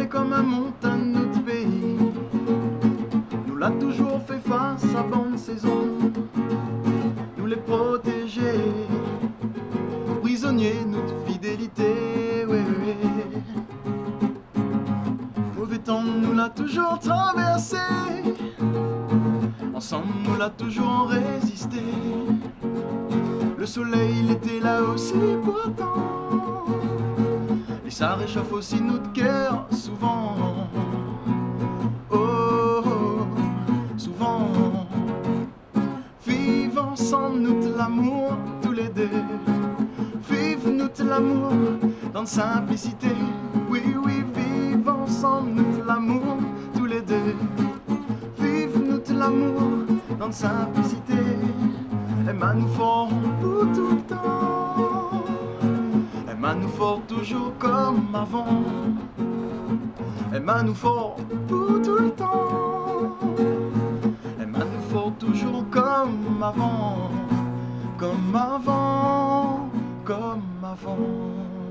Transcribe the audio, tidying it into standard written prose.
est comme un montagne notre pays. Nous l'a toujours fait face à bonne saison. Nous les protéger, prisonniers notre fidélité, oui, oui. Mauvais temps nous l'a toujours traversé. Ensemble nous l'a toujours résisté. Le soleil il était là aussi pourtant. Et ça réchauffe aussi notre cœur souvent. Oh, oh, souvent. Vive ensemble nous l'amour tous les deux. Vive nous l'amour dans la simplicité. Oui, oui, vive ensemble nous l'amour tous les deux. Vive nous l'amour dans la simplicité. Aime nous fort pour tout le temps. Aime nous fort toujours comme avant. Aime nous fort pour tout le temps. Aime nous fort toujours comme avant. Comme avant, comme avant.